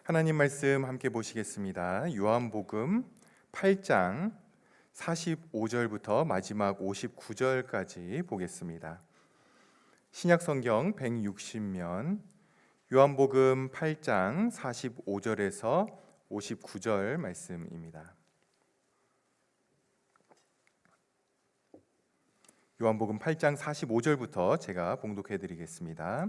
하나님 말씀 함께 보시겠습니다. 요한복음 8장 45절부터 마지막 59절까지 보겠습니다. 신약성경 160면 요한복음 8장 45절에서 59절 말씀입니다. 요한복음 8장 45절부터 제가 봉독해 드리겠습니다.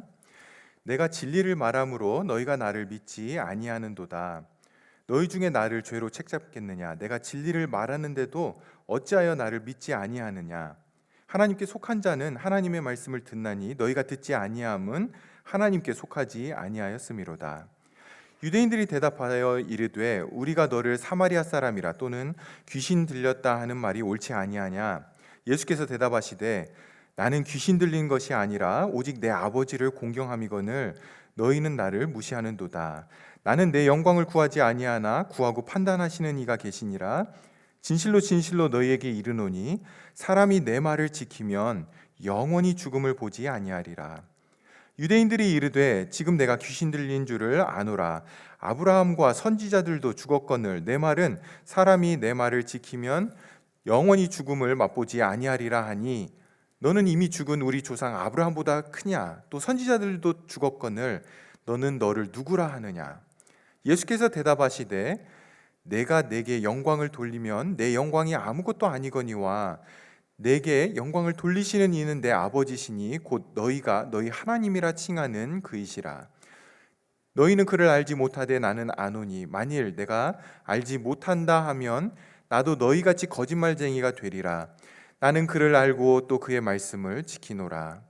내가 진리를 말함으로 너희가 나를 믿지 아니하는도다. 너희 중에 나를 죄로 책잡겠느냐? 내가 진리를 말하는데도 어찌하여 나를 믿지 아니하느냐? 하나님께 속한 자는 하나님의 말씀을 듣나니 너희가 듣지 아니함은 하나님께 속하지 아니하였음이로다. 유대인들이 대답하여 이르되 우리가 너를 사마리아 사람이라 또는 귀신 들렸다 하는 말이 옳지 아니하냐? 예수께서 대답하시되 나는 귀신 들린 것이 아니라 오직 내 아버지를 공경함이거늘 너희는 나를 무시하는도다. 나는 내 영광을 구하지 아니하나 구하고 판단하시는 이가 계시니라. 진실로 진실로 너희에게 이르노니 사람이 내 말을 지키면 영원히 죽음을 보지 아니하리라. 유대인들이 이르되 지금 내가 귀신 들린 줄을 아노라. 아브라함과 선지자들도 죽었거늘 내 말은 사람이 내 말을 지키면 영원히 죽음을 맛보지 아니하리라 하니 너는 이미 죽은 우리 조상 아브라함보다 크냐? 또 선지자들도 죽었거늘 너는 너를 누구라 하느냐? 예수께서 대답하시되 내가 내게 영광을 돌리면 내 영광이 아무것도 아니거니와 내게 영광을 돌리시는 이는 내 아버지시니 곧 너희가 너희 하나님이라 칭하는 그이시라. 너희는 그를 알지 못하되 나는 아노니 만일 내가 알지 못한다 하면 나도 너희같이 거짓말쟁이가 되리라. 나는 그를 알고 또 그의 말씀을 지키노라.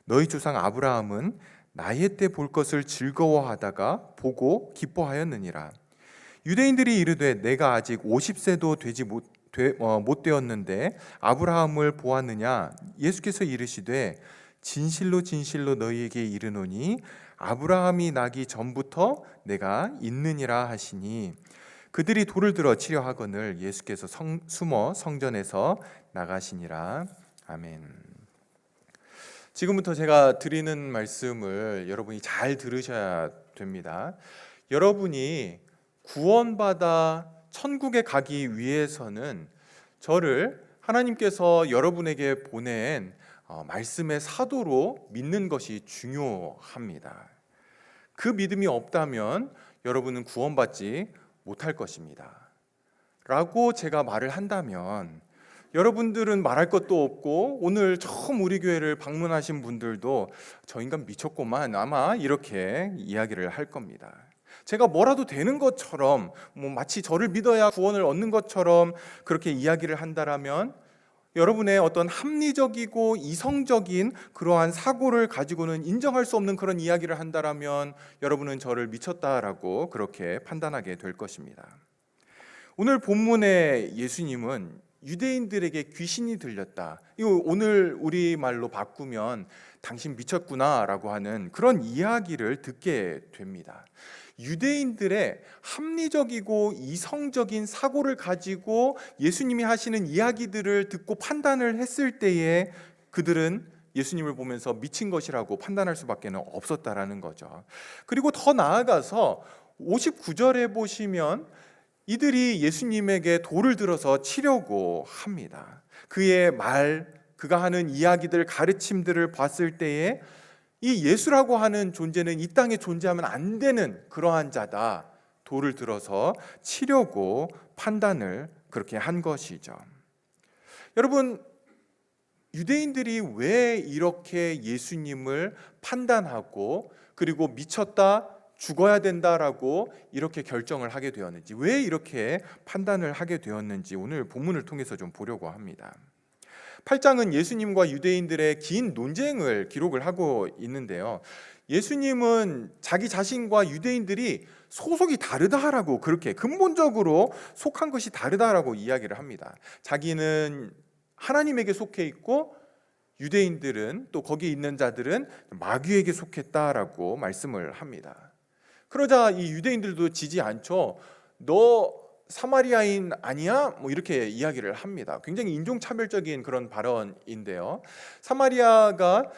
너희 조상 아브라함은 나의 때 볼 것을 즐거워하다가 보고 기뻐하였느니라. 유대인들이 이르되 내가 아직 50세도 못 되었는데 아브라함을 보았느냐? 예수께서 이르시되 진실로 진실로 너희에게 이르노니 아브라함이 나기 전부터 내가 있느니라 하시니 그들이 돌을 들어 치려 하거늘 예수께서 숨어 성전에서 나가시니라. 아멘. 지금부터 제가 드리는 말씀을 여러분이 잘 들으셔야 됩니다. 여러분이 구원받아 천국에 가기 위해서는 저를 하나님께서 여러분에게 보낸 말씀의 사도로 믿는 것이 중요합니다. 그 믿음이 없다면 여러분은 구원받지 못할 것입니다. 라고 제가 말을 한다면 여러분들은 말할 것도 없고 오늘 처음 우리 교회를 방문하신 분들도 저 인간 미쳤구만 아마 이렇게 이야기를 할 겁니다. 제가 뭐라도 되는 것처럼 마치 저를 믿어야 구원을 얻는 것처럼 그렇게 이야기를 한다라면 여러분의 어떤 합리적이고 이성적인 그러한 사고를 가지고는 인정할 수 없는 그런 이야기를 한다라면 여러분은 저를 미쳤다라고 그렇게 판단하게 될 것입니다. 오늘 본문의 예수님은 유대인들에게 귀신이 들렸다. 이거 오늘 우리말로 바꾸면 당신 미쳤구나라고 하는 그런 이야기를 듣게 됩니다. 유대인들의 합리적이고 이성적인 사고를 가지고 예수님이 하시는 이야기들을 듣고 판단을 했을 때에 그들은 예수님을 보면서 미친 것이라고 판단할 수밖에 없었다라는 거죠. 그리고 더 나아가서 59절에 보시면 이들이 예수님에게 돌을 들어서 치려고 합니다. 그의 말, 그가 하는 이야기들, 가르침들을 봤을 때에 이 예수라고 하는 존재는 이 땅에 존재하면 안 되는 그러한 자다. 돌을 들어서 치려고 판단을 그렇게 한 것이죠. 여러분, 유대인들이 왜 이렇게 예수님을 판단하고 그리고 미쳤다, 죽어야 된다라고 이렇게 결정을 하게 되었는지, 왜 이렇게 판단을 하게 되었는지 오늘 본문을 통해서 좀 보려고 합니다. 8장은 예수님과 유대인들의 긴 논쟁을 기록을 하고 있는데요. 예수님은 자기 자신과 유대인들이 소속이 다르다라고 그렇게 근본적으로 속한 것이 다르다라고 이야기를 합니다. 자기는 하나님에게 속해 있고 유대인들은 또 거기에 있는 자들은 마귀에게 속했다라고 말씀을 합니다. 그러자 이 유대인들도 지지 않죠. 너 사마리아인 아니야? 이렇게 이야기를 합니다. 굉장히 인종차별적인 그런 발언인데요. 사마리아가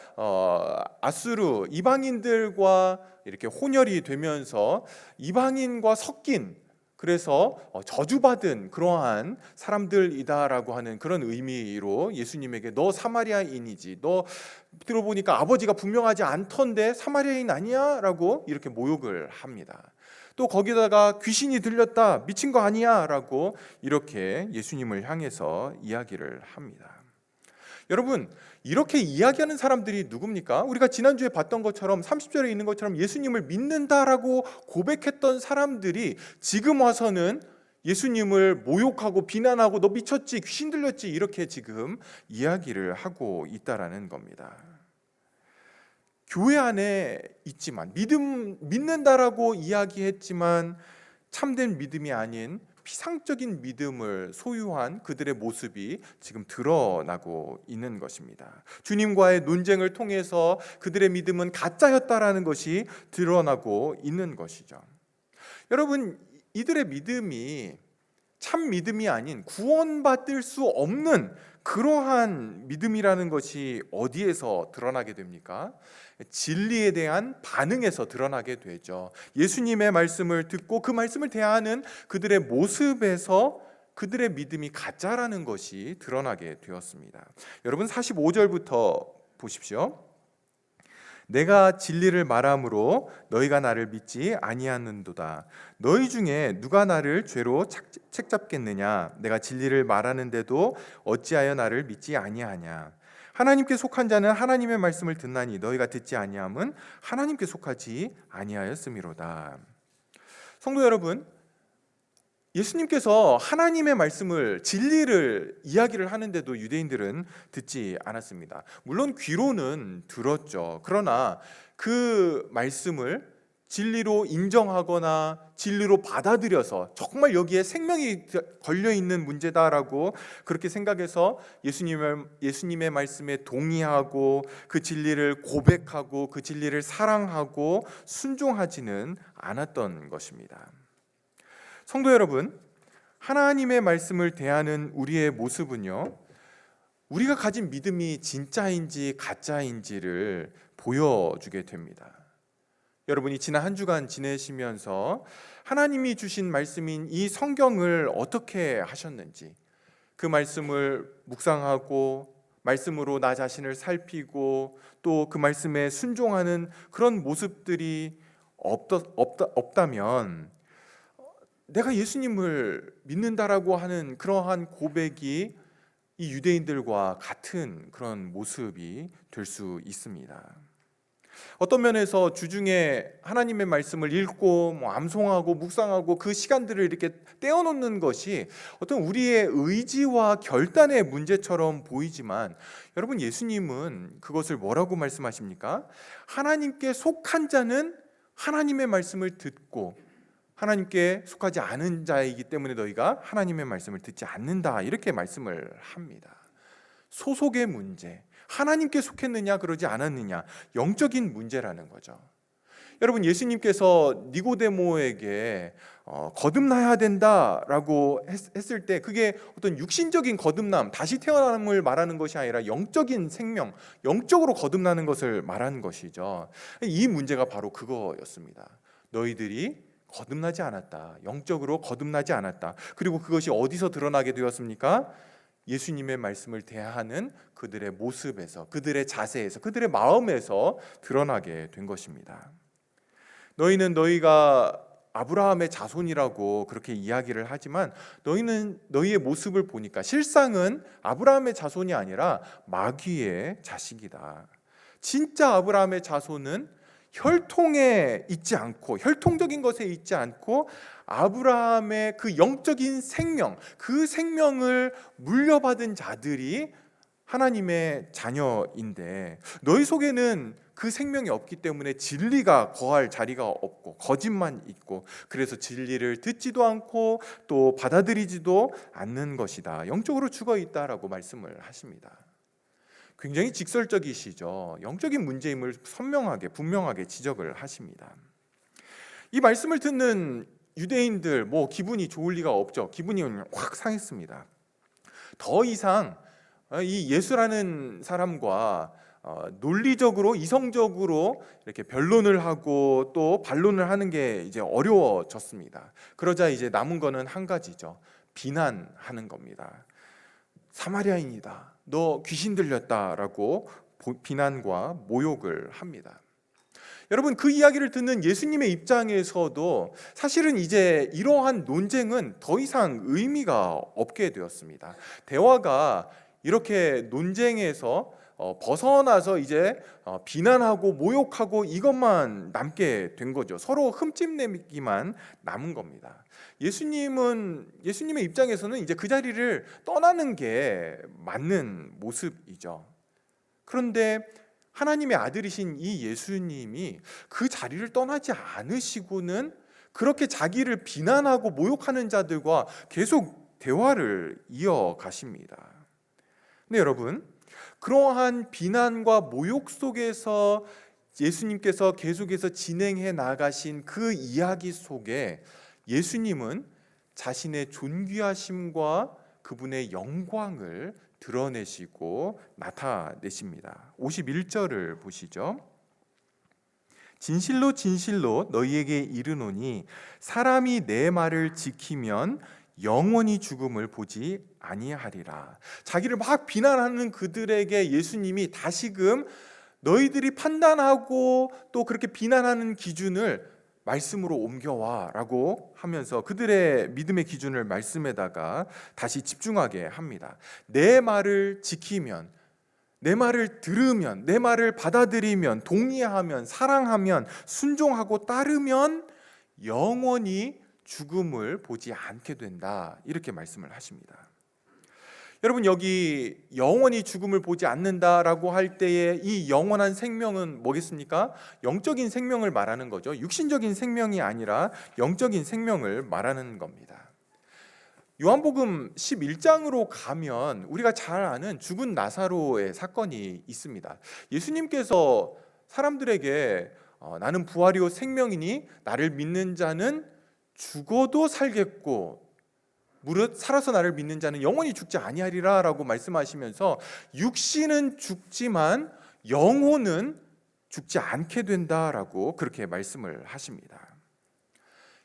아수르 이방인들과 이렇게 혼혈이 되면서 이방인과 섞인, 그래서 저주받은 그러한 사람들이다라고 하는 그런 의미로 예수님에게 너 사마리아인이지, 너 들어보니까 아버지가 분명하지 않던데 사마리아인 아니야? 라고 이렇게 모욕을 합니다. 또 거기다가 귀신이 들렸다, 미친 거 아니야? 라고 이렇게 예수님을 향해서 이야기를 합니다. 여러분, 이렇게 이야기하는 사람들이 누굽니까? 우리가 지난주에 봤던 것처럼 30절에 있는 것처럼 예수님을 믿는다라고 고백했던 사람들이 지금 와서는 예수님을 모욕하고 비난하고 너 미쳤지, 귀신 들렸지, 이렇게 지금 이야기를 하고 있다라는 겁니다. 교회 안에 있지만 믿는다라고 이야기했지만 참된 믿음이 아닌 피상적인 믿음을 소유한 그들의 모습이 지금 드러나고 있는 것입니다. 주님과의 논쟁을 통해서 그들의 믿음은 가짜였다라는 것이 드러나고 있는 것이죠. 여러분, 이들의 믿음이 참 믿음이 아닌 구원받을 수 없는 그러한 믿음이라는 것이 어디에서 드러나게 됩니까? 진리에 대한 반응에서 드러나게 되죠. 예수님의 말씀을 듣고 그 말씀을 대하는 그들의 모습에서 그들의 믿음이 가짜라는 것이 드러나게 되었습니다. 여러분 45절부터 보십시오. 내가 진리를 말함으로 너희가 나를 믿지 아니하는도다. 너희 중에 누가 나를 죄로 책잡겠느냐? 내가 진리를 말하는데도 어찌하여 나를 믿지 아니하냐? 하나님께 속한 자는 하나님의 말씀을 듣나니 너희가 듣지 아니함은 하나님께 속하지 아니하였음이로다. 성도 여러분, 예수님께서 하나님의 말씀을, 진리를 이야기를 하는데도 유대인들은 듣지 않았습니다. 물론 귀로는 들었죠. 그러나 그 말씀을 진리로 인정하거나 진리로 받아들여서 정말 여기에 생명이 걸려있는 문제다라고 그렇게 생각해서 예수님의 말씀에 동의하고 그 진리를 고백하고 그 진리를 사랑하고 순종하지는 않았던 것입니다. 성도 여러분, 하나님의 말씀을 대하는 우리의 모습은요, 우리가 가진 믿음이 진짜인지 가짜인지를 보여주게 됩니다. 여러분이 지난 한 주간 지내시면서 하나님이 주신 말씀인 이 성경을 어떻게 하셨는지, 그 말씀을 묵상하고 말씀으로 나 자신을 살피고 또 그 말씀에 순종하는 그런 모습들이 없다면 내가 예수님을 믿는다라고 하는 그러한 고백이 이 유대인들과 같은 그런 모습이 될 수 있습니다. 어떤 면에서 주중에 하나님의 말씀을 읽고 암송하고 묵상하고 그 시간들을 이렇게 떼어놓는 것이 어떤 우리의 의지와 결단의 문제처럼 보이지만 여러분, 예수님은 그것을 뭐라고 말씀하십니까? 하나님께 속한 자는 하나님의 말씀을 듣고 하나님께 속하지 않은 자이기 때문에 너희가 하나님의 말씀을 듣지 않는다, 이렇게 말씀을 합니다. 소속의 문제, 하나님께 속했느냐 그러지 않았느냐, 영적인 문제라는 거죠. 여러분, 예수님께서 니고데모에게 거듭나야 된다라고 했을 때 그게 어떤 육신적인 거듭남, 다시 태어남을 말하는 것이 아니라 영적인 생명, 영적으로 거듭나는 것을 말하는 것이죠. 이 문제가 바로 그거였습니다. 너희들이 거듭나지 않았다, 영적으로 거듭나지 않았다. 그리고 그것이 어디서 드러나게 되었습니까? 예수님의 말씀을 대하는 그들의 모습에서, 그들의 자세에서, 그들의 마음에서 드러나게 된 것입니다. 너희는 너희가 아브라함의 자손이라고 그렇게 이야기를 하지만 너희는 너희의 모습을 보니까 실상은 아브라함의 자손이 아니라 마귀의 자식이다. 진짜 아브라함의 자손은 혈통에 있지 않고, 혈통적인 것에 있지 않고 아브라함의 그 영적인 생명, 그 생명을 물려받은 자들이 하나님의 자녀인데 너희 속에는 그 생명이 없기 때문에 진리가 거할 자리가 없고 거짓만 있고, 그래서 진리를 듣지도 않고 또 받아들이지도 않는 것이다. 영적으로 죽어 있다라고 말씀을 하십니다. 굉장히 직설적이시죠. 영적인 문제임을 선명하게 분명하게 지적을 하십니다. 이 말씀을 듣는 유대인들 기분이 좋을 리가 없죠. 기분이 확 상했습니다. 더 이상 이 예수라는 사람과 논리적으로 이성적으로 이렇게 변론을 하고 또 반론을 하는 게 이제 어려워졌습니다. 그러자 이제 남은 거는 한 가지죠. 비난하는 겁니다. 사마리아인이다, 너 귀신 들렸다라고 비난과 모욕을 합니다. 여러분, 그 이야기를 듣는 예수님의 입장에서도 사실은 이제 이러한 논쟁은 더 이상 의미가 없게 되었습니다. 대화가 이렇게 논쟁에서 벗어나서 이제 비난하고 모욕하고 이것만 남게 된 거죠. 서로 흠집내기만 남은 겁니다. 예수님의 입장에서는 이제 그 자리를 떠나는 게 맞는 모습이죠. 그런데 하나님의 아들이신 이 예수님이 그 자리를 떠나지 않으시고는 그렇게 자기를 비난하고 모욕하는 자들과 계속 대화를 이어가십니다. 근데 여러분, 그러한 비난과 모욕 속에서 예수님께서 계속해서 진행해 나가신 그 이야기 속에 예수님은 자신의 존귀하심과 그분의 영광을 드러내시고 나타내십니다. 51절을 보시죠. 진실로 진실로 너희에게 이르노니 사람이 내 말을 지키면 영원히 죽음을 보지 아니하리라. 자기를 막 비난하는 그들에게 예수님이 다시금 너희들이 판단하고 또 그렇게 비난하는 기준을 말씀으로 옮겨와 라고 하면서 그들의 믿음의 기준을 말씀에다가 다시 집중하게 합니다. 내 말을 지키면, 내 말을 들으면, 내 말을 받아들이면, 동의하면, 사랑하면, 순종하고 따르면 영원히 죽음을 보지 않게 된다, 이렇게 말씀을 하십니다. 여러분, 여기 영원히 죽음을 보지 않는다라고 할 때의 이 영원한 생명은 뭐겠습니까? 영적인 생명을 말하는 거죠. 육신적인 생명이 아니라 영적인 생명을 말하는 겁니다. 요한복음 11장으로 가면 우리가 잘 아는 죽은 나사로의 사건이 있습니다. 예수님께서 사람들에게 나는 부활이요 생명이니 나를 믿는 자는 죽어도 살겠고 무릇 살아서 나를 믿는 자는 영원히 죽지 아니하리라 라고 말씀하시면서 육신은 죽지만 영혼은 죽지 않게 된다라고 그렇게 말씀을 하십니다.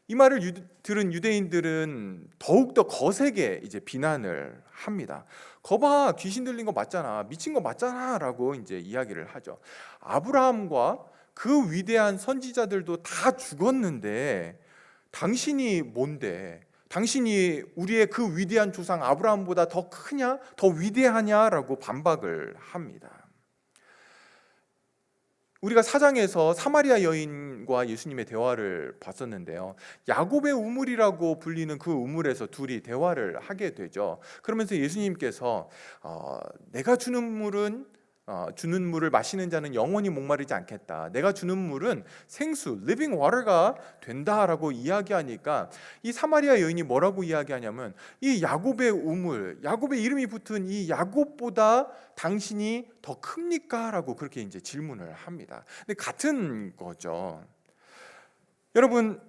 이 말을 들은 유대인들은 더욱더 거세게 이제 비난을 합니다. 거봐, 귀신 들린 거 맞잖아, 미친 거 맞잖아 라고 이제 이야기를 하죠. 아브라함과 그 위대한 선지자들도 다 죽었는데 당신이 뭔데, 당신이 우리의 그 위대한 조상 아브라함보다 더 크냐, 더 위대하냐라고 반박을 합니다. 우리가 사장에서 사마리아 여인과 예수님의 대화를 봤었는데요. 야곱의 우물이라고 불리는 그 우물에서 둘이 대화를 하게 되죠. 그러면서 예수님께서 내가 주는 물을 마시는 자는 영원히 목마르지 않겠다. 내가 주는 물은 생수, living water가 된다라고 이야기하니까 이 사마리아 여인이 뭐라고 이야기하냐면 이 야곱의 우물, 야곱의 이름이 붙은 이 야곱보다 당신이 더 큽니까? 라고 그렇게 이제 질문을 합니다. 근데 같은 거죠. 여러분,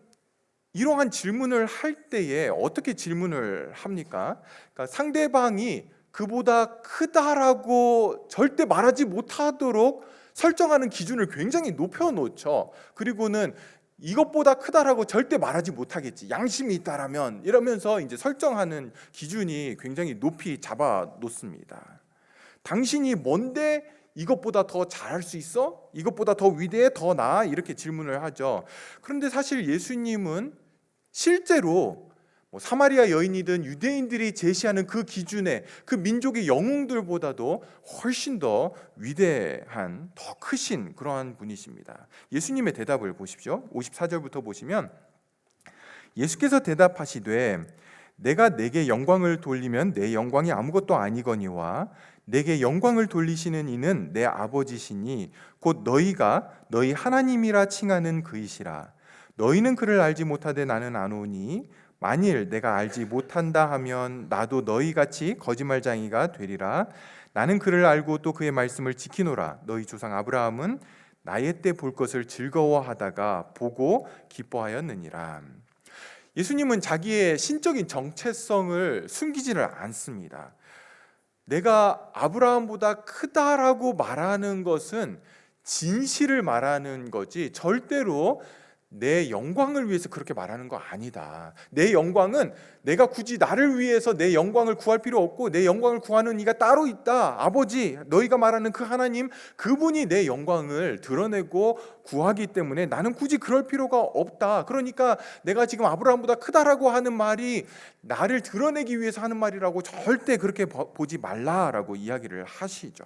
이러한 질문을 할 때에 어떻게 질문을 합니까? 그러니까 상대방이 그보다 크다라고 절대 말하지 못하도록 설정하는 기준을 굉장히 높여놓죠. 그리고는 이것보다 크다라고 절대 말하지 못하겠지, 양심이 있다라면, 이러면서 이제 설정하는 기준이 굉장히 높이 잡아놓습니다. 당신이 뭔데 이것보다 더 잘할 수 있어? 이것보다 더 위대해? 더 나아? 이렇게 질문을 하죠. 그런데 사실 예수님은 실제로 사마리아 여인이든 유대인들이 제시하는 그 기준에 그 민족의 영웅들보다도 훨씬 더 위대한, 더 크신 그러한 분이십니다. 예수님의 대답을 보십시오. 54절부터 보시면 예수께서 대답하시되 내가 내게 영광을 돌리면 내 영광이 아무것도 아니거니와 내게 영광을 돌리시는 이는 내 아버지시니 곧 너희가 너희 하나님이라 칭하는 그이시라. 너희는 그를 알지 못하되 나는 아노니 만일 내가 알지 못한다 하면 나도 너희같이 거짓말쟁이가 되리라. 나는 그를 알고 또 그의 말씀을 지키노라. 너희 조상 아브라함은 나의 때 볼 것을 즐거워하다가 보고 기뻐하였느니라. 예수님은 자기의 신적인 정체성을 숨기지를 않습니다. 내가 아브라함보다 크다라고 말하는 것은 진실을 말하는 거지 절대로 내 영광을 위해서 그렇게 말하는 거 아니다. 내 영광은 내가 굳이 나를 위해서 내 영광을 구할 필요 없고 내 영광을 구하는 이가 따로 있다. 아버지, 너희가 말하는 그 하나님, 그분이 내 영광을 드러내고 구하기 때문에 나는 굳이 그럴 필요가 없다. 그러니까 내가 지금 아브라함보다 크다라고 하는 말이 나를 드러내기 위해서 하는 말이라고 절대 그렇게 보지 말라라고 이야기를 하시죠.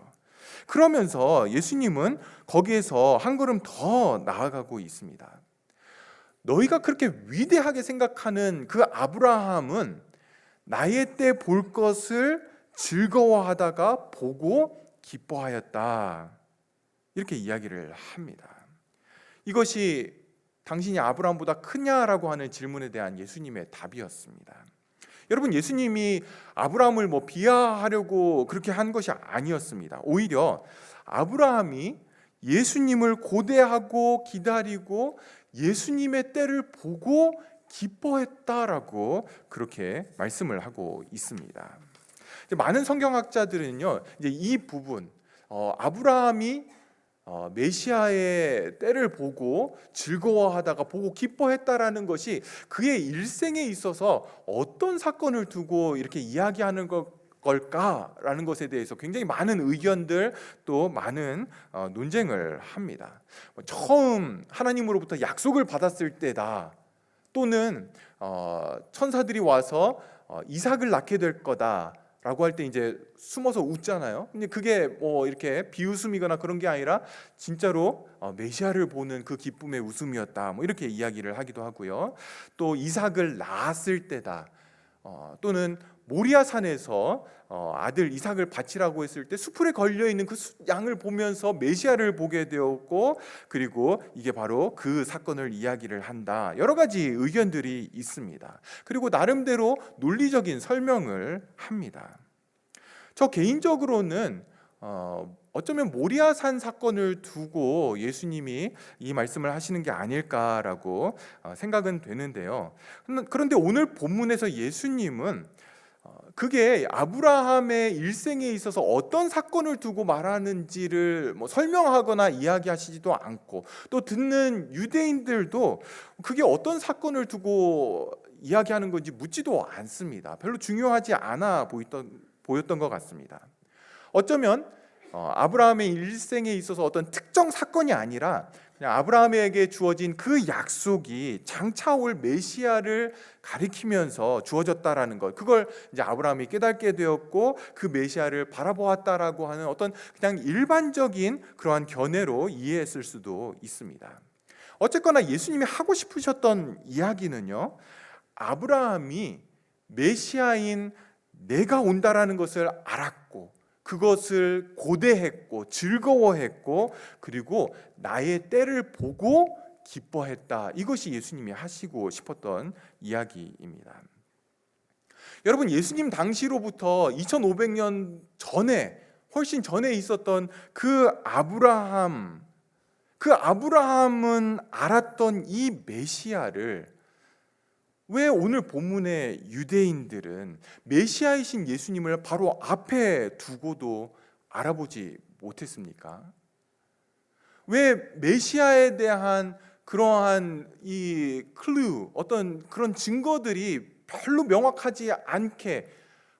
그러면서 예수님은 거기에서 한 걸음 더 나아가고 있습니다. 너희가 그렇게 위대하게 생각하는 그 아브라함은 나의 때 볼 것을 즐거워하다가 보고 기뻐하였다. 이렇게 이야기를 합니다. 이것이 당신이 아브라함보다 크냐라고 하는 질문에 대한 예수님의 답이었습니다. 여러분, 예수님이 아브라함을 비하하려고 그렇게 한 것이 아니었습니다. 오히려 아브라함이 예수님을 고대하고 기다리고 예수님의 때를 보고 기뻐했다라고 그렇게 말씀을 하고 있습니다. 많은 성경학자들은요, 이제 이 부분, 아브라함이 메시아의 때를 보고 즐거워하다가 보고 기뻐했다라는 것이 그의 일생에 있어서 어떤 사건을 두고 이렇게 이야기하는 걸까라는 것에 대해서 굉장히 많은 의견들, 또 많은 논쟁을 합니다. 처음 하나님으로부터 약속을 받았을 때다, 또는 천사들이 와서 이삭을 낳게 될 거다라고 할 때 이제 숨어서 웃잖아요. 근데 그게 이렇게 비웃음이거나 그런 게 아니라 진짜로 메시아를 보는 그 기쁨의 웃음이었다, 이렇게 이야기를 하기도 하고요. 또 이삭을 낳았을 때다, 또는 모리아산에서 아들 이삭을 바치라고 했을 때 수풀에 걸려있는 그 양을 보면서 메시아를 보게 되었고, 그리고 이게 바로 그 사건을 이야기를 한다. 여러 가지 의견들이 있습니다. 그리고 나름대로 논리적인 설명을 합니다. 저 개인적으로는 어쩌면 모리아산 사건을 두고 예수님이 이 말씀을 하시는 게 아닐까라고 생각은 되는데요. 그런데 오늘 본문에서 예수님은 그게 아브라함의 일생에 있어서 어떤 사건을 두고 말하는지를 설명하거나 이야기하시지도 않고, 또 듣는 유대인들도 그게 어떤 사건을 두고 이야기하는 건지 묻지도 않습니다. 별로 중요하지 않아 보였던 것 같습니다. 어쩌면 아브라함의 일생에 있어서 어떤 특정 사건이 아니라 그냥 아브라함에게 주어진 그 약속이 장차 올 메시아를 가리키면서 주어졌다라는 것, 그걸 이제 아브라함이 깨닫게 되었고 그 메시아를 바라보았다라고 하는 어떤 그냥 일반적인 그러한 견해로 이해했을 수도 있습니다. 어쨌거나 예수님이 하고 싶으셨던 이야기는요, 아브라함이 메시아인 내가 온다라는 것을 알았고 그것을 고대했고 즐거워했고 그리고 나의 때를 보고 기뻐했다. 이것이 예수님이 하시고 싶었던 이야기입니다. 여러분, 예수님 당시로부터 2500년 전에, 훨씬 전에 있었던 그 아브라함은 알았던 이 메시아를 왜 오늘 본문의 유대인들은 메시아이신 예수님을 바로 앞에 두고도 알아보지 못했습니까? 왜 메시아에 대한 그러한 이 클루, 어떤 그런 증거들이 별로 명확하지 않게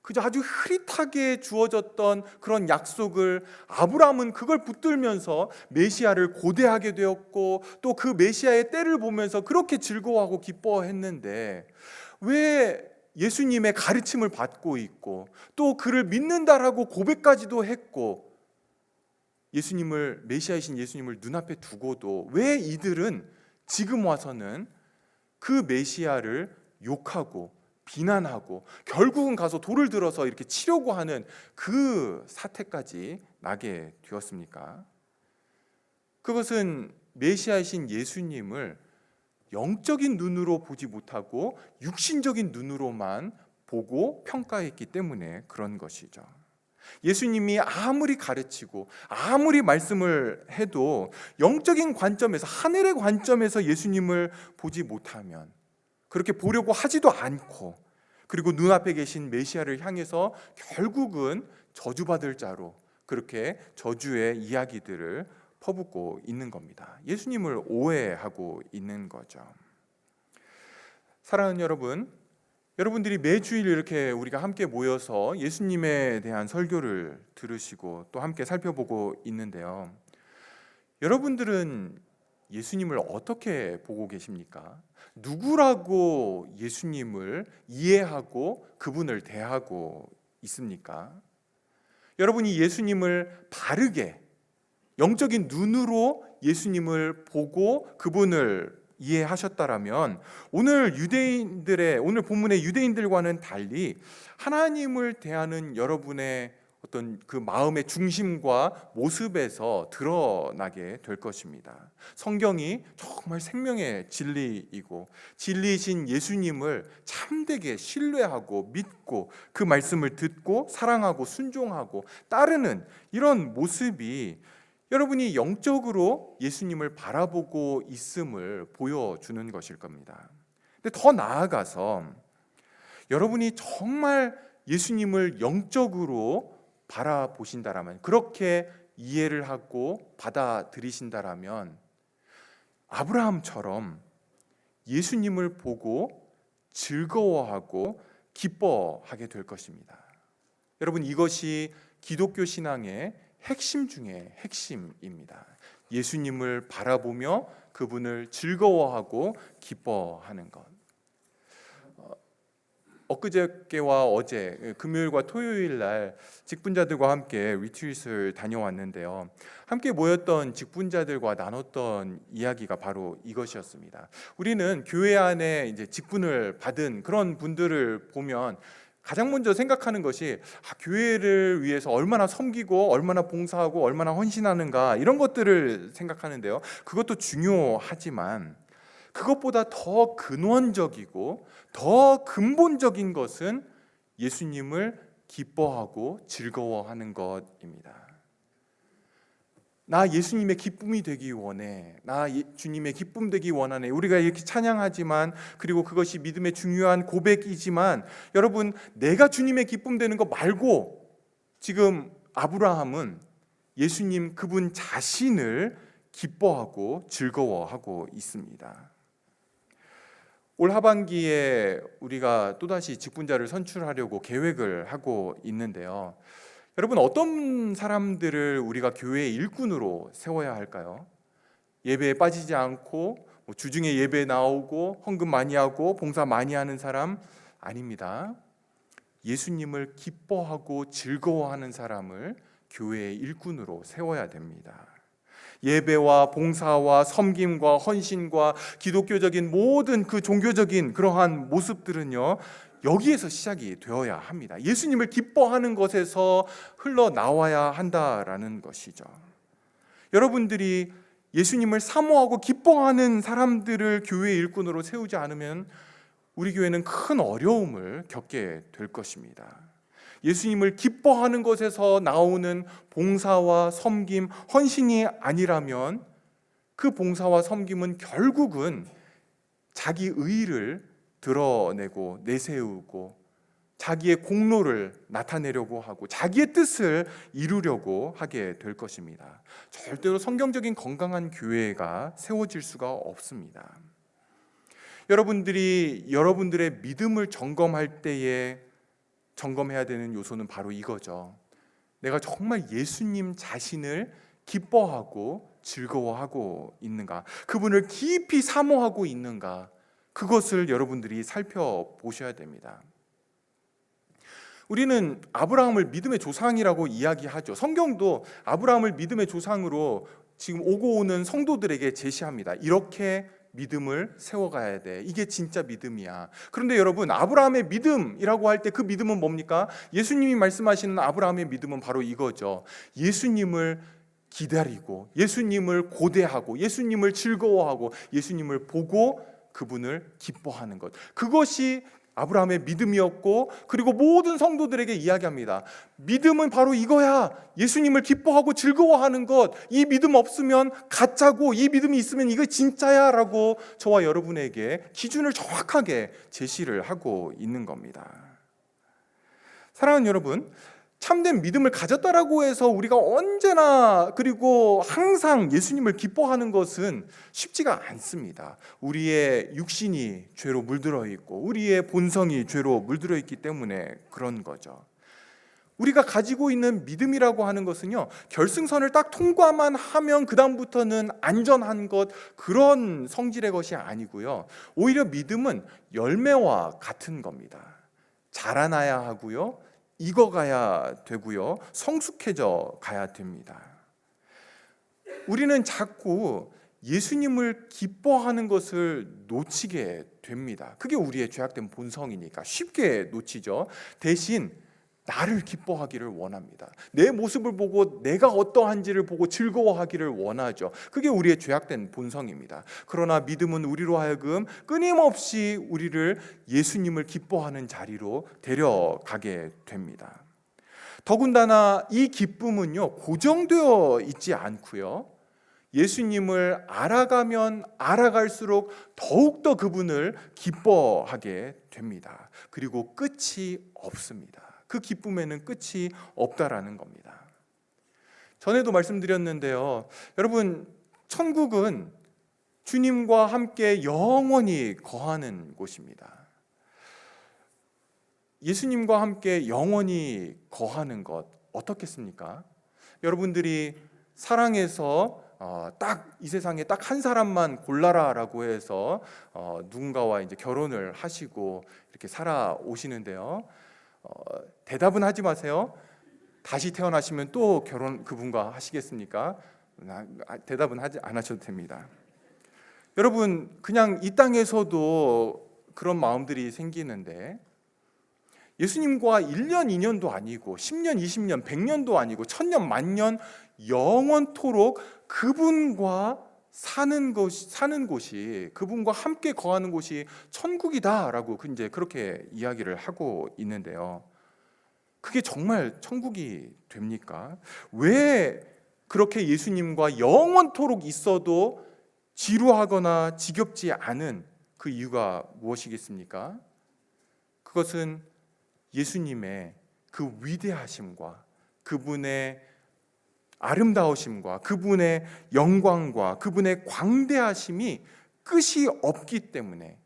그저 아주 흐릿하게 주어졌던 그런 약속을 아브라함은 그걸 붙들면서 메시아를 고대하게 되었고 또 그 메시아의 때를 보면서 그렇게 즐거워하고 기뻐했는데, 왜 예수님의 가르침을 받고 있고 또 그를 믿는다라고 고백까지도 했고 메시아이신 예수님을 눈앞에 두고도 왜 이들은 지금 와서는 그 메시아를 욕하고 비난하고 결국은 가서 돌을 들어서 이렇게 치려고 하는 그 사태까지 나게 되었습니까? 그것은 메시아이신 예수님을 영적인 눈으로 보지 못하고 육신적인 눈으로만 보고 평가했기 때문에 그런 것이죠. 예수님이 아무리 가르치고 아무리 말씀을 해도 영적인 관점에서, 하늘의 관점에서 예수님을 보지 못하면, 그렇게 보려고 하지도 않고, 그리고 눈앞에 계신 메시아를 향해서 결국은 저주받을 자로 그렇게 저주의 이야기들을 퍼붓고 있는 겁니다. 예수님을 오해하고 있는 거죠. 사랑하는 여러분, 여러분들이 매주일 이렇게 우리가 함께 모여서 예수님에 대한 설교를 들으시고 또 함께 살펴보고 있는데요. 여러분들은 예수님을 어떻게 보고 계십니까? 누구라고 예수님을 이해하고 그분을 대하고 있습니까? 여러분이 예수님을 바르게 영적인 눈으로 예수님을 보고 그분을 이해하셨다라면 오늘 본문의 유대인들과는 달리 하나님을 대하는 여러분의 어떤 그 마음의 중심과 모습에서 드러나게 될 것입니다. 성경이 정말 생명의 진리이고 진리이신 예수님을 참되게 신뢰하고 믿고 그 말씀을 듣고 사랑하고 순종하고 따르는 이런 모습이 여러분이 영적으로 예수님을 바라보고 있음을 보여주는 것일 겁니다. 근데 더 나아가서 여러분이 정말 예수님을 영적으로 바라보신다라면, 그렇게 이해를 하고 받아들이신다라면 아브라함처럼 예수님을 보고 즐거워하고 기뻐하게 될 것입니다. 여러분, 이것이 기독교 신앙의 핵심 중에 핵심입니다. 예수님을 바라보며 그분을 즐거워하고 기뻐하는 것. 엊그저께와 어제 금요일과 토요일 날 직분자들과 함께 리트릿을 다녀왔는데요. 함께 모였던 직분자들과 나눴던 이야기가 바로 이것이었습니다. 우리는 교회 안에 이제 직분을 받은 그런 분들을 보면 가장 먼저 생각하는 것이 교회를 위해서 얼마나 섬기고 얼마나 봉사하고 얼마나 헌신하는가, 이런 것들을 생각하는데요. 그것도 중요하지만 그것보다 더 근원적이고 더 근본적인 것은 예수님을 기뻐하고 즐거워하는 것입니다. 나 예수님의 기쁨이 되기 원해. 나 주님의 기쁨 되기 원하네. 우리가 이렇게 찬양하지만, 그리고 그것이 믿음의 중요한 고백이지만, 여러분, 내가 주님의 기쁨 되는 거 말고 지금 아브라함은 예수님 그분 자신을 기뻐하고 즐거워하고 있습니다. 올 하반기에 우리가 또다시 직분자를 선출하려고 계획을 하고 있는데요. 여러분, 어떤 사람들을 우리가 교회의 일꾼으로 세워야 할까요? 예배에 빠지지 않고 주중에 예배 나오고 헌금 많이 하고 봉사 많이 하는 사람 아닙니다. 예수님을 기뻐하고 즐거워하는 사람을 교회의 일꾼으로 세워야 됩니다. 예배와 봉사와 섬김과 헌신과 기독교적인 모든 그 종교적인 그러한 모습들은요, 여기에서 시작이 되어야 합니다. 예수님을 기뻐하는 것에서 흘러나와야 한다라는 것이죠. 여러분들이 예수님을 사모하고 기뻐하는 사람들을 교회 일꾼으로 세우지 않으면 우리 교회는 큰 어려움을 겪게 될 것입니다. 예수님을 기뻐하는 것에서 나오는 봉사와 섬김, 헌신이 아니라면 그 봉사와 섬김은 결국은 자기 의의를 드러내고 내세우고 자기의 공로를 나타내려고 하고 자기의 뜻을 이루려고 하게 될 것입니다. 절대로 성경적인 건강한 교회가 세워질 수가 없습니다. 여러분들이 여러분들의 믿음을 점검할 때에 점검해야 되는 요소는 바로 이거죠. 내가 정말 예수님 자신을 기뻐하고 즐거워하고 있는가, 그분을 깊이 사모하고 있는가, 그것을 여러분들이 살펴보셔야 됩니다. 우리는 아브라함을 믿음의 조상이라고 이야기하죠. 성경도 아브라함을 믿음의 조상으로 지금 오고 오는 성도들에게 제시합니다. 이렇게 믿음을 세워가야 돼. 이게 진짜 믿음이야. 그런데 여러분, 아브라함의 믿음이라고 할 때 그 믿음은 뭡니까? 예수님이 말씀하시는 아브라함의 믿음은 바로 이거죠. 예수님을 기다리고 예수님을 고대하고 예수님을 즐거워하고 예수님을 보고 그분을 기뻐하는 것. 그것이 아브라함의 믿음이었고, 그리고 모든 성도들에게 이야기합니다. 믿음은 바로 이거야. 예수님을 기뻐하고 즐거워하는 것. 이 믿음 없으면 가짜고, 이 믿음이 있으면 이거 진짜야 라고 저와 여러분에게 기준을 정확하게 제시를 하고 있는 겁니다. 사랑하는 여러분, 참된 믿음을 가졌다라고 해서 우리가 언제나 그리고 항상 예수님을 기뻐하는 것은 쉽지가 않습니다. 우리의 육신이 죄로 물들어 있고 우리의 본성이 죄로 물들어 있기 때문에 그런 거죠. 우리가 가지고 있는 믿음이라고 하는 것은요, 결승선을 딱 통과만 하면 그 다음부터는 안전한 것, 그런 성질의 것이 아니고요, 오히려 믿음은 열매와 같은 겁니다. 자라나야 하고요, 익어가야 되고요, 성숙해져 가야 됩니다. 우리는 자꾸 예수님을 기뻐하는 것을 놓치게 됩니다. 그게 우리의 죄악된 본성이니까 쉽게 놓치죠. 대신 나를 기뻐하기를 원합니다. 내 모습을 보고 내가 어떠한지를 보고 즐거워하기를 원하죠. 그게 우리의 죄악된 본성입니다. 그러나 믿음은 우리로 하여금 끊임없이 우리를 예수님을 기뻐하는 자리로 데려가게 됩니다. 더군다나 이 기쁨은요, 고정되어 있지 않고요, 예수님을 알아가면 알아갈수록 더욱더 그분을 기뻐하게 됩니다. 그리고 끝이 없습니다. 그 기쁨에는 끝이 없다라는 겁니다. 전에도 말씀드렸는데요, 여러분, 천국은 주님과 함께 영원히 거하는 곳입니다. 예수님과 함께 영원히 거하는 것 어떻겠습니까? 여러분들이 사랑해서 딱 이 세상에 딱 한 사람만 골라라라고 해서 누군가와 이제 결혼을 하시고 이렇게 살아오시는데요, 대답은 하지 마세요. 다시 태어나시면 또 결혼 그분과 하시겠습니까? 대답은 안 하셔도 됩니다. 여러분, 그냥 이 땅에서도 그런 마음들이 생기는데, 예수님과 1년, 2년도 아니고 10년, 20년, 100년도 아니고 1000년, 만년 영원토록 그분과 사는 곳이, 그분과 함께 거하는 곳이 천국이다라고 이제 그렇게 이야기를 하고 있는데요, 그게 정말 천국이 됩니까? 왜 그렇게 예수님과 영원토록 있어도 지루하거나 지겹지 않은 그 이유가 무엇이겠습니까? 그것은 예수님의 그 위대하심과 그분의 아름다우심과 그분의 영광과 그분의 광대하심이 끝이 없기 때문에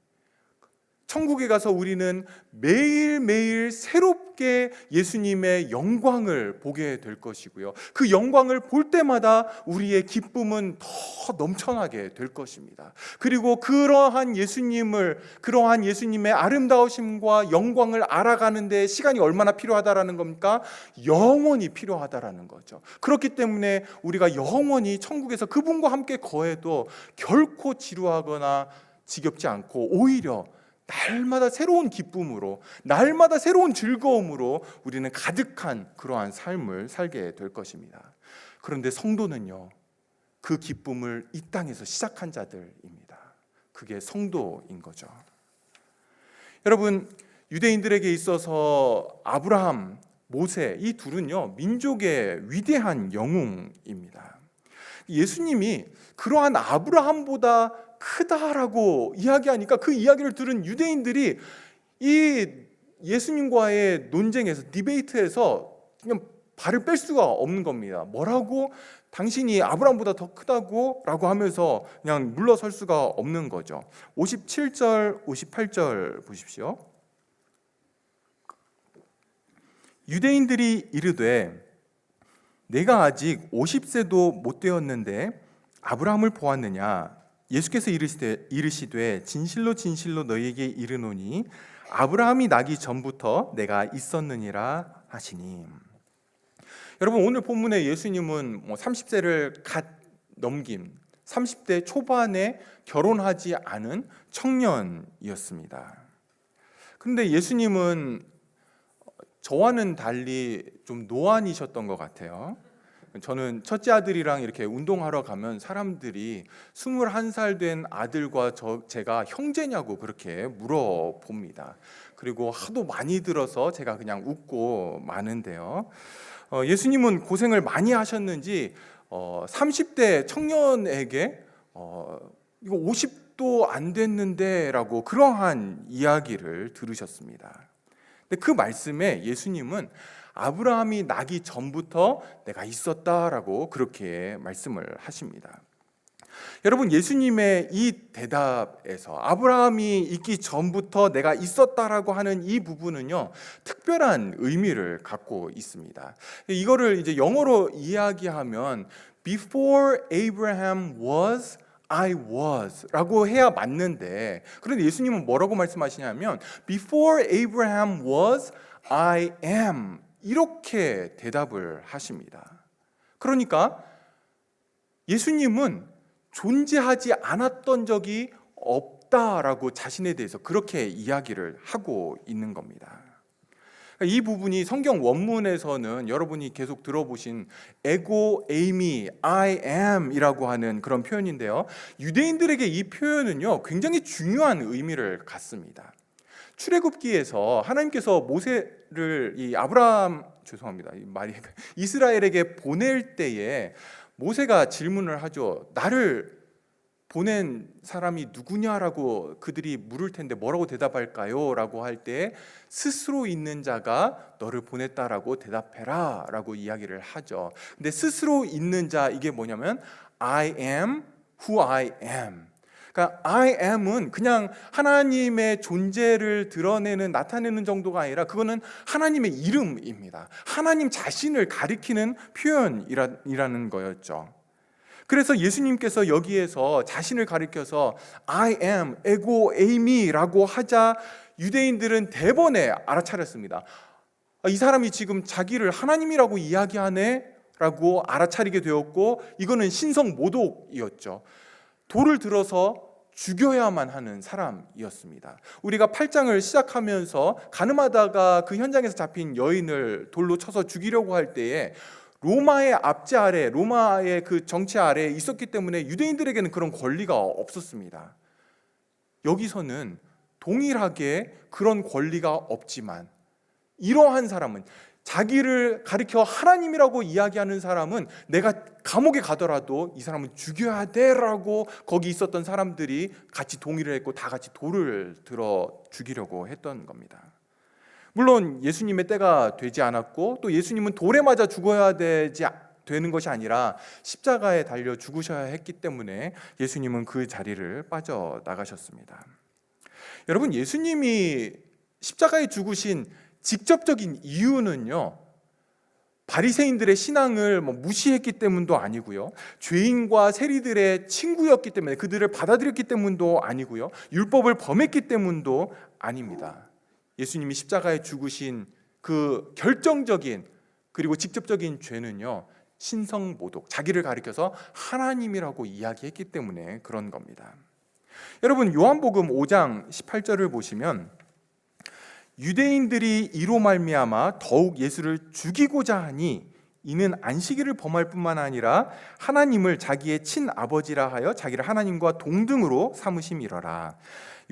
천국에 가서 우리는 매일매일 새롭게 예수님의 영광을 보게 될 것이고요, 그 영광을 볼 때마다 우리의 기쁨은 더 넘쳐나게 될 것입니다. 그리고 그러한 예수님의 아름다우심과 영광을 알아가는 데 시간이 얼마나 필요하다라는 겁니까? 영원히 필요하다라는 거죠. 그렇기 때문에 우리가 영원히 천국에서 그분과 함께 거해도 결코 지루하거나 지겹지 않고 오히려 날마다 새로운 기쁨으로, 날마다 새로운 즐거움으로 우리는 가득한 그러한 삶을 살게 될 것입니다. 그런데 성도는요, 그 기쁨을 이 땅에서 시작한 자들입니다. 그게 성도인 거죠. 여러분, 유대인들에게 있어서 아브라함, 모세, 이 둘은요, 민족의 위대한 영웅입니다. 예수님이 그러한 아브라함보다 크다라고 이야기하니까 그 이야기를 들은 유대인들이 이 예수님과의 논쟁에서, 디베이트에서 그냥 발을 뺄 수가 없는 겁니다. 뭐라고? 당신이 아브라함보다 더 크다고? 라고 하면서 그냥 물러설 수가 없는 거죠. 57절, 58절 보십시오. 유대인들이 이르되 내가 아직 50세도 못 되었는데 아브라함을 보았느냐? 예수께서 이르시되 진실로 진실로 너희에게 이르노니 아브라함이 나기 전부터 내가 있었느니라 하시니. 여러분, 오늘 본문에 예수님은 30세를 갓 넘긴 30대 초반에 결혼하지 않은 청년이었습니다. 그런데 예수님은 저와는 달리 좀 노안이셨던 것 같아요. 저는 첫째 아들이랑 이렇게 운동하러 가면 사람들이 21살 된 아들과 제가 형제냐고 그렇게 물어봅니다. 그리고 하도 많이 들어서 제가 그냥 웃고 마는데요, 예수님은 고생을 많이 하셨는지 30대 청년에게 이거 50도 안 됐는데 라고 그러한 이야기를 들으셨습니다. 근데 그 말씀에 예수님은 아브라함이 나기 전부터 내가 있었다라고 그렇게 말씀을 하십니다. 여러분, 예수님의 이 대답에서 아브라함이 있기 전부터 내가 있었다라고 하는 이 부분은요, 특별한 의미를 갖고 있습니다. 이거를 이제 영어로 이야기하면 Before Abraham was, I was 라고 해야 맞는데, 그런데 예수님은 뭐라고 말씀하시냐면 Before Abraham was, I am 이렇게 대답을 하십니다. 그러니까 예수님은 존재하지 않았던 적이 없다라고 자신에 대해서 그렇게 이야기를 하고 있는 겁니다. 이 부분이 성경 원문에서는 여러분이 계속 들어보신 에고 에이미 I am 이라고 하는 그런 표현인데요, 유대인들에게 이 표현은요 굉장히 중요한 의미를 갖습니다. 출애굽기에서 하나님께서 모세를 이스라엘에게 보낼 때에 모세가 질문을 하죠. 나를 보낸 사람이 누구냐라고 그들이 물을 텐데 뭐라고 대답할까요? 라고 할 때 스스로 있는 자가 너를 보냈다라고 대답해라 라고 이야기를 하죠. 근데 스스로 있는 자, 이게 뭐냐면 I am who I am. 그러니까 I am은 그냥 하나님의 존재를 드러내는, 나타내는 정도가 아니라 그거는 하나님의 이름입니다. 하나님 자신을 가리키는 표현이라는 거였죠. 그래서 예수님께서 여기에서 자신을 가리켜서 I am, 에고 에이미라고 하자 유대인들은 대번에 알아차렸습니다. 이 사람이 지금 자기를 하나님이라고 이야기하네 라고 알아차리게 되었고, 이거는 신성 모독이었죠. 돌을 들어서 죽여야만 하는 사람이었습니다. 우리가 8장을 시작하면서 가늠하다가 그 현장에서 잡힌 여인을 돌로 쳐서 죽이려고 할 때에 로마의 압제 아래, 로마의 그 정치 아래에 있었기 때문에 유대인들에게는 그런 권리가 없었습니다. 여기서는 동일하게 그런 권리가 없지만, 이러한 사람은, 자기를 가리켜 하나님이라고 이야기하는 사람은 내가 감옥에 가더라도 이 사람은 죽여야 돼라고 거기 있었던 사람들이 같이 동의를 했고 다 같이 돌을 들어 죽이려고 했던 겁니다. 물론 예수님의 때가 되지 않았고, 또 예수님은 돌에 맞아 죽어야 되는 것이 아니라 십자가에 달려 죽으셔야 했기 때문에 예수님은 그 자리를 빠져나가셨습니다. 여러분, 예수님이 십자가에 죽으신 직접적인 이유는요, 바리새인들의 신앙을 무시했기 때문도 아니고요, 죄인과 세리들의 친구였기 때문에 그들을 받아들였기 때문도 아니고요, 율법을 범했기 때문도 아닙니다. 예수님이 십자가에 죽으신 그 결정적인 그리고 직접적인 죄는요, 신성모독, 자기를 가리켜서 하나님이라고 이야기했기 때문에 그런 겁니다. 여러분, 요한복음 5장 18절을 보시면 유대인들이 이로 말미암아 더욱 예수를 죽이고자 하니 이는 안식일을 범할 뿐만 아니라 하나님을 자기의 친아버지라 하여 자기를 하나님과 동등으로 삼으심이러라.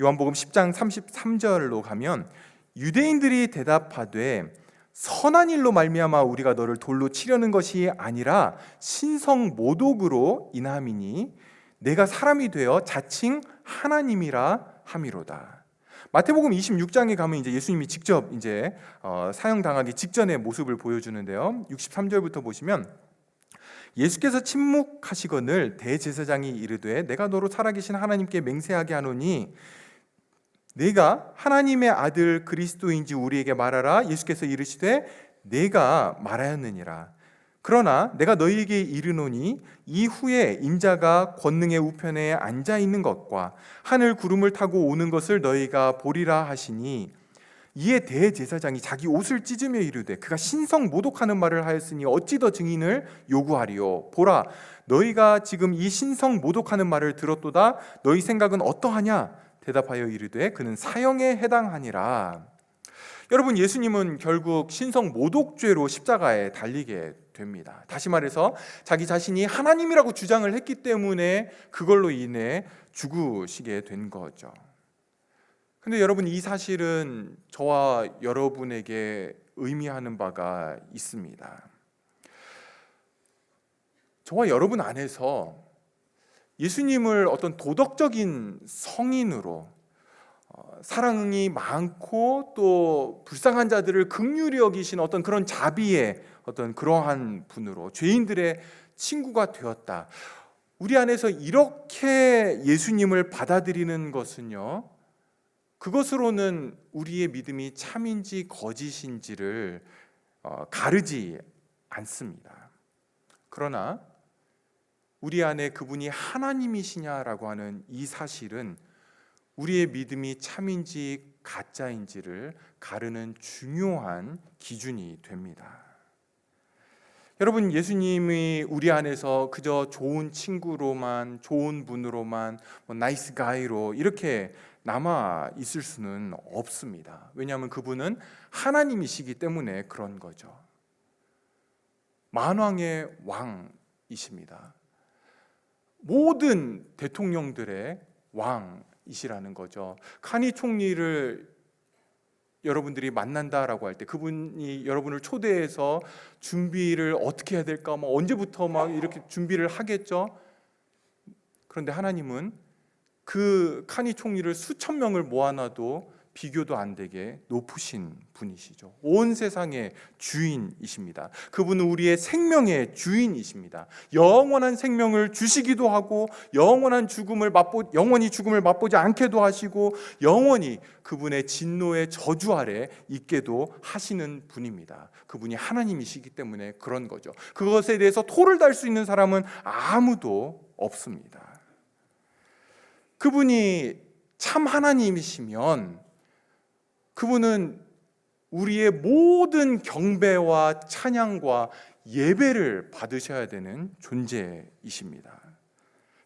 요한복음 10장 33절로 가면 유대인들이 대답하되 선한 일로 말미암아 우리가 너를 돌로 치려는 것이 아니라 신성 모독으로 인함이니 내가 사람이 되어 자칭 하나님이라 함이로다. 마태복음 26장에 가면 이제 예수님이 직접 사형당하기 직전의 모습을 보여주는데요. 63절부터 보시면 예수께서 침묵하시거늘 대제사장이 이르되 내가 너로 살아계신 하나님께 맹세하게 하노니 내가 하나님의 아들 그리스도인지 우리에게 말하라. 예수께서 이르시되 내가 말하였느니라. 그러나 내가 너희에게 이르노니 이후에 인자가 권능의 우편에 앉아 있는 것과 하늘 구름을 타고 오는 것을 너희가 보리라 하시니, 이에 대제사장이 자기 옷을 찢으며 이르되 그가 신성 모독하는 말을 하였으니 어찌 더 증인을 요구하리요. 보라, 너희가 지금 이 신성 모독하는 말을 들었도다. 너희 생각은 어떠하냐? 대답하여 이르되 그는 사형에 해당하니라. 여러분, 예수님은 결국 신성 모독죄로 십자가에 달리게 됩니다. 다시 말해서 자기 자신이 하나님이라고 주장을 했기 때문에 그걸로 인해 죽으시게 된 거죠. 근데 여러분, 이 사실은 저와 여러분에게 의미하는 바가 있습니다. 저와 여러분 안에서 예수님을 어떤 도덕적인 성인으로, 사랑이 많고 또 불쌍한 자들을 긍휼히 여기신 어떤 그런 자비의 어떤 그러한 분으로 죄인들의 친구가 되었다. 우리 안에서 이렇게 예수님을 받아들이는 것은요, 그것으로는 우리의 믿음이 참인지 거짓인지를 가르지 않습니다. 그러나 우리 안에 그분이 하나님이시냐라고 하는 이 사실은 우리의 믿음이 참인지 가짜인지를 가르는 중요한 기준이 됩니다. 여러분, 예수님이 우리 안에서 그저 좋은 친구로만, 좋은 분으로만, 나이스 가이로 이렇게 남아 있을 수는 없습니다. 왜냐하면 그분은 하나님이시기 때문에 그런 거죠. 만왕의 왕이십니다. 모든 대통령들의 왕이시라는 거죠. 카니 총리를 여러분들이 만난다라고 할 때 그분이 여러분을 초대해서 준비를 어떻게 해야 될까, 언제부터 이렇게 준비를 하겠죠. 그런데 하나님은 그 카니 총리를 수천 명을 모아놔도 비교도 안 되게 높으신 분이시죠. 온 세상의 주인이십니다. 그분은 우리의 생명의 주인이십니다. 영원한 생명을 주시기도 하고 영원히 죽음을 맛보지 않게도 하시고 영원히 그분의 진노의 저주 아래 있게도 하시는 분입니다. 그분이 하나님이시기 때문에 그런 거죠. 그것에 대해서 토를 달 수 있는 사람은 아무도 없습니다. 그분이 참 하나님이시면 그분은 우리의 모든 경배와 찬양과 예배를 받으셔야 되는 존재이십니다.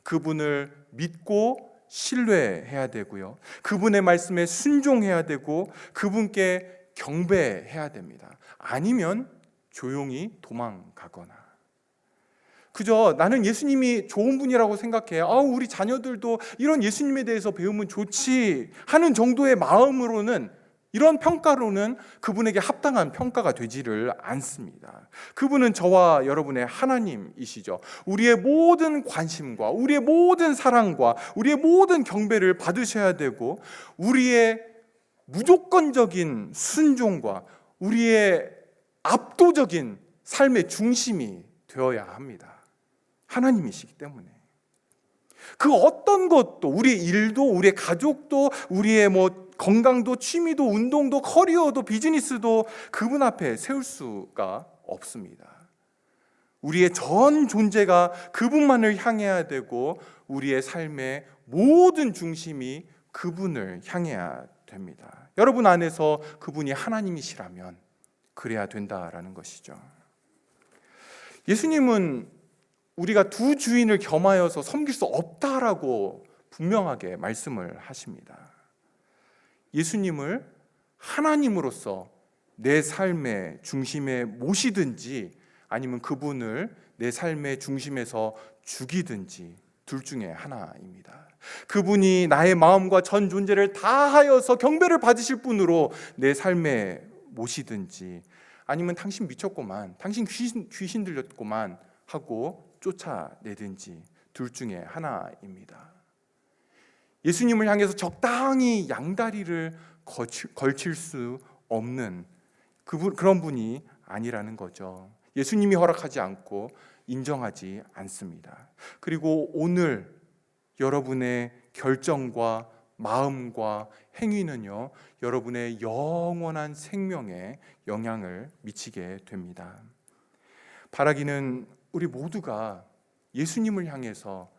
그분을 믿고 신뢰해야 되고요. 그분의 말씀에 순종해야 되고 그분께 경배해야 됩니다. 아니면 조용히 도망가거나 그저 나는 예수님이 좋은 분이라고 생각해. 우리 자녀들도 이런 예수님에 대해서 배우면 좋지 하는 정도의 마음으로는 이런 평가로는 그분에게 합당한 평가가 되지를 않습니다. 그분은 저와 여러분의 하나님이시죠. 우리의 모든 관심과 우리의 모든 사랑과 우리의 모든 경배를 받으셔야 되고 우리의 무조건적인 순종과 우리의 압도적인 삶의 중심이 되어야 합니다. 하나님이시기 때문에 그 어떤 것도 우리의 일도 우리의 가족도 우리의 건강도 취미도 운동도 커리어도 비즈니스도 그분 앞에 세울 수가 없습니다. 우리의 전 존재가 그분만을 향해야 되고 우리의 삶의 모든 중심이 그분을 향해야 됩니다. 여러분 안에서 그분이 하나님이시라면 그래야 된다라는 것이죠. 예수님은 우리가 두 주인을 겸하여서 섬길 수 없다라고 분명하게 말씀을 하십니다. 예수님을 하나님으로서 내 삶의 중심에 모시든지 아니면 그분을 내 삶의 중심에서 죽이든지 둘 중에 하나입니다. 그분이 나의 마음과 전 존재를 다하여서 경배를 받으실 분으로 내 삶에 모시든지 아니면 당신 미쳤구만, 당신 귀신 들렸구만 하고 쫓아내든지 둘 중에 하나입니다. 예수님을 향해서 적당히 양다리를 걸칠 수 없는 그런 분이 아니라는 거죠. 예수님이 허락하지 않고 인정하지 않습니다. 그리고 오늘 여러분의 결정과 마음과 행위는요, 여러분의 영원한 생명에 영향을 미치게 됩니다. 바라기는 우리 모두가 예수님을 향해서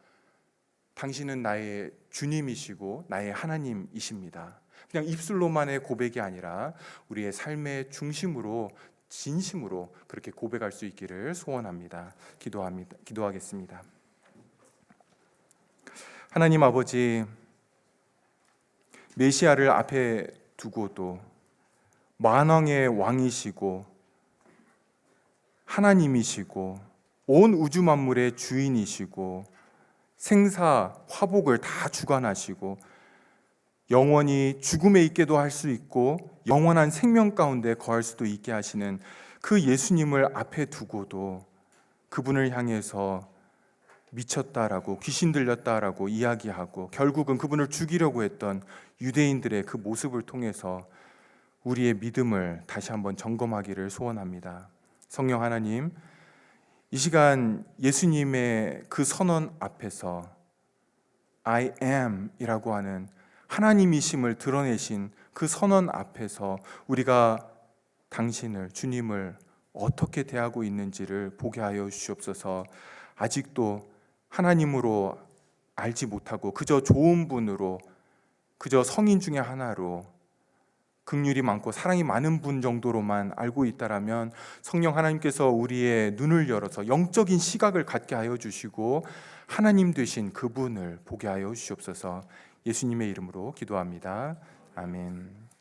당신은 나의 주님이시고 나의 하나님이십니다. 그냥 입술로만의 고백이 아니라 우리의 삶의 중심으로 진심으로 그렇게 고백할 수 있기를 소원합니다. 기도하겠습니다. 하나님 아버지, 메시아를 앞에 두고도 만왕의 왕이시고 하나님이시고 온 우주 만물의 주인이시고 생사 화복을 다 주관하시고 영원히 죽음에 있게도 할 수 있고 영원한 생명 가운데 거할 수도 있게 하시는 그 예수님을 앞에 두고도 그분을 향해서 미쳤다라고, 귀신 들렸다라고 이야기하고 결국은 그분을 죽이려고 했던 유대인들의 그 모습을 통해서 우리의 믿음을 다시 한번 점검하기를 소원합니다. 성령 하나님, 이 시간 예수님의 그 선언 앞에서 I am 이라고 하는 하나님이심을 드러내신 그 선언 앞에서 우리가 당신을, 주님을 어떻게 대하고 있는지를 보게 하여 주시옵소서. 아직도 하나님으로 알지 못하고 그저 좋은 분으로, 그저 성인 중에 하나로, 긍휼이 많고 사랑이 많은 분 정도로만 알고 있다라면 성령 하나님께서 우리의 눈을 열어서 영적인 시각을 갖게 하여 주시고 하나님 되신 그분을 보게 하여 주시옵소서. 예수님의 이름으로 기도합니다. 아멘.